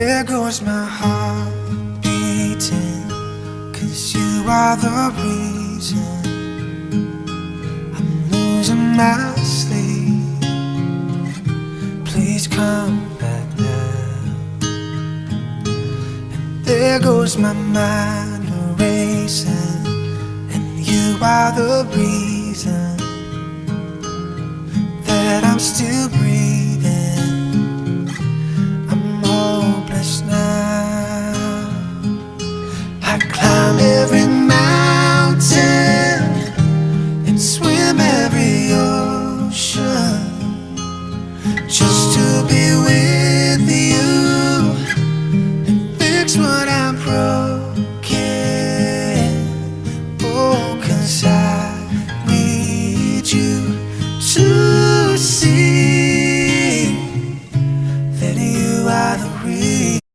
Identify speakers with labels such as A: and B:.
A: There goes my heart beating, 'cause you are the reason I'm losing my sleep. Please come back now. And there goes my mind racing, and you are the reason that I'm still breathing. I'm hopeless now. I climb every mountain and swim every ocean just to be with you and fix what